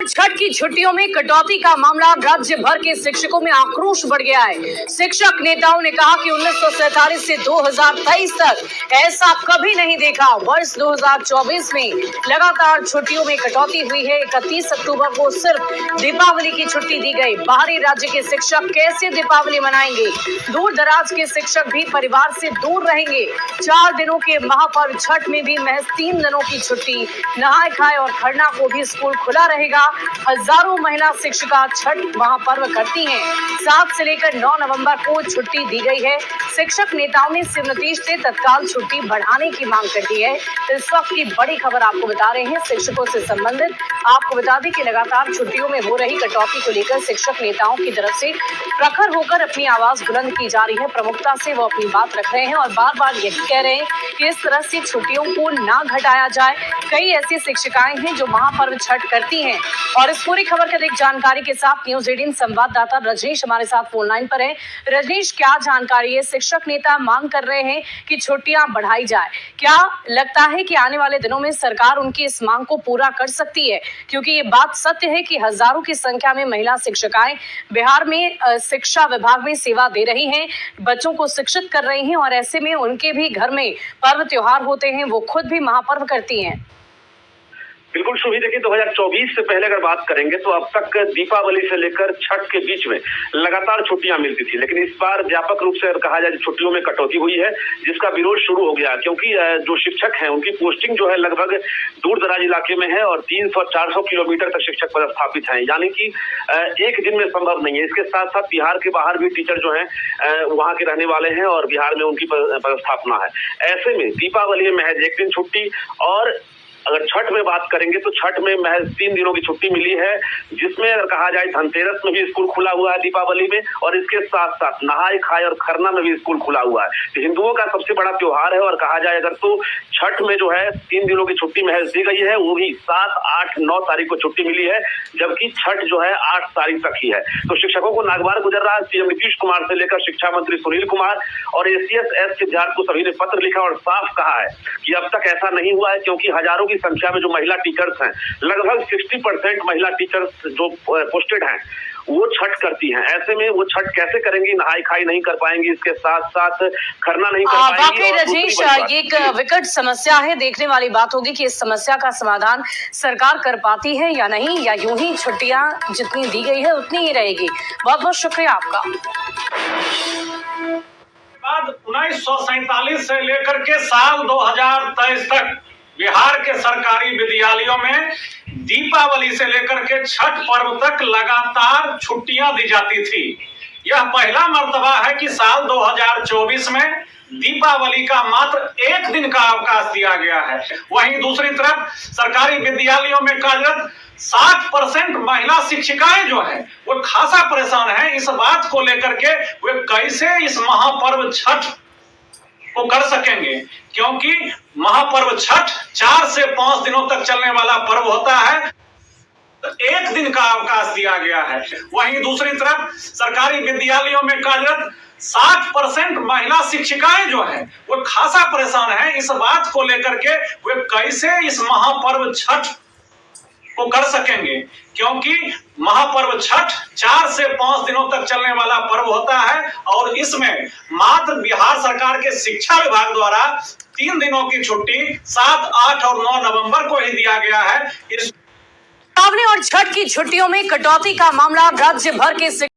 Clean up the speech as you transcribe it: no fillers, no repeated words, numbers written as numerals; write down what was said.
छठ की छुट्टियों में कटौती का मामला राज्य भर के शिक्षकों में आक्रोश बढ़ गया है। शिक्षक नेताओं ने कहा कि 1947 से 2023 तक ऐसा कभी नहीं देखा। वर्ष 2024 में लगातार छुट्टियों में कटौती हुई है। 31 अक्टूबर को सिर्फ दीपावली की छुट्टी दी गई। बाहरी राज्य के शिक्षक कैसे दीपावली मनाएंगे? दूर दराज के शिक्षक भी परिवार से दूर रहेंगे। 4 दिनों के महापर्व छठ में भी महज 3 दिनों की छुट्टी। नहाए खाए और खरना को भी स्कूल खुला रहेगा। हजारों महिला शिक्षिका छठ महापर्व करती हैं। 7 से लेकर 9 नवंबर को छुट्टी दी गई है। शिक्षक नेताओं ने सीएम नीतीश से तत्काल छुट्टी बढ़ाने की मांग कर दी है। इस वक्त की बड़ी खबर आपको बता रहे हैं शिक्षकों से संबंधित। आपको बता दें कि लगातार छुट्टियों में हो रही कटौती को लेकर शिक्षक नेताओं की तरफ से प्रखर होकर अपनी आवाज बुलंद की जा रही है। प्रमुखता से वो अपनी बात रख रहे हैं और बार बार यही कह रहे हैं कि इस तरह से छुट्टियों को ना घटाया जाए। कई ऐसी शिक्षिकाएं हैं जो महापर्व छठ करती हैं और इस पूरी खबर की अधिक जानकारी के साथ न्यूज़ 18 संवाददाता रजनीश हमारे साथ फोन लाइन पर है। रजनीश, क्या जानकारी है? शिक्षक नेता मांग कर रहे हैं कि छुट्टियां बढ़ाई जाए। क्या लगता है कि आने वाले दिनों में सरकार उनकी इस मांग को पूरा कर सकती है? क्योंकि ये बात सत्य है कि हजारों की संख्या में महिला शिक्षिकाएं बिहार में शिक्षा विभाग में सेवा दे रही हैं, बच्चों को शिक्षित कर रही हैं और ऐसे में उनके भी घर में पर्व त्योहार होते हैं, वो खुद भी महापर्व करती हैं। बिल्कुल शुभी, देखिए 2024 से पहले अगर बात करेंगे तो अब तक दीपावली से लेकर छठ के बीच में लगातार छुट्टियां मिलती थी, लेकिन इस बार व्यापक रूप से अगर कहा जाए छुट्टियों में कटौती हुई है, जिसका विरोध शुरू हो गया क्योंकि जो शिक्षक हैं उनकी पोस्टिंग जो है लगभग दूर दराज इलाके में है और 300-400 किलोमीटर तक शिक्षक पदस्थापित हैं, यानी कि एक दिन में संभव नहीं है। इसके साथ साथ बिहार के बाहर भी टीचर जो है वहां के रहने वाले हैं और बिहार में उनकी पदस्थापना है। ऐसे में दीपावली में महज 1 दिन छुट्टी और अगर छठ में बात करेंगे तो छठ में महज 3 दिनों की छुट्टी मिली है, जिसमें अगर कहा जाए धनतेरस में भी स्कूल खुला हुआ है दीपावली में और इसके साथ साथ नहाए खाए और खरना में भी स्कूल खुला हुआ है। तो हिंदुओं का सबसे बड़ा त्योहार है और कहा जाए अगर तो छठ में जो है 3 दिनों की छुट्टी महज दी गई है, वो भी 7, 8, 9 तारीख को छुट्टी मिली है, जबकि छठ जो है 8 तारीख तक ही है। तो शिक्षकों को नागवार गुजर रहा है। सीएम नीतीश कुमार से लेकर शिक्षा मंत्री सुनील कुमार और ACS सिद्धार्थ को सभी ने पत्र लिखा और साफ कहा है कि अब तक ऐसा नहीं हुआ है, क्योंकि हजारों की संख्या में जो महिला टीचर्स हैं, लगभग 60% महिला टीचर्स जो पोस्टेड हैं वो छठ करती हैं। ऐसे में वो छठ कैसे करेंगी? नहाई खाई नहीं कर पाएंगी, इसके साथ साथ खरना नहीं कर पाएंगी। वाकई रजनीश, ये एक विकट समस्या है। देखने वाली बात होगी कि इस समस्या का समाधान सरकार कर पाती है या नहीं, या यूं ही छुट्टियां जितनी दी गई है उतनी ही रहेगी। बहुत बहुत शुक्रिया आपका। 1947 से लेकर के साल 2023 तक बिहार के सरकारी विद्यालयों में दीपावली से लेकर के छठ पर्व तक लगातार छुट्टियां दी जाती थी। यह पहला मर्तबा है कि साल 2024 में दीपावली का मात्र 1 दिन का अवकाश दिया गया है। वहीं दूसरी तरफ सरकारी विद्यालयों में कार्यरत 60% महिला शिक्षिकाएं जो है वो खासा परेशान है इस बात को लेकर के वे कैसे इस महापर्व छठ को कर सकेंगे, क्योंकि महापर्व छठ 4 से 5 दिनों तक चलने वाला पर्व होता है। 1 दिन का अवकाश दिया गया है। वहीं दूसरी तरफ सरकारी विद्यालयों में कार्यरत 60% महिला शिक्षिकाएं जो है वो खासा परेशान है इस बात को लेकर के वे कैसे इस महापर्व छठ को कर सकेंगे, क्योंकि महापर्व छठ 4 से 5 दिनों तक चलने वाला पर्व होता है और इसमें मात्र बिहार सरकार के शिक्षा विभाग द्वारा 3 दिनों की छुट्टी 7, 8 और 9 नवंबर को ही दिया गया है। दीपावली और छठ की छुट्टियों में कटौती का मामला राज्य भर के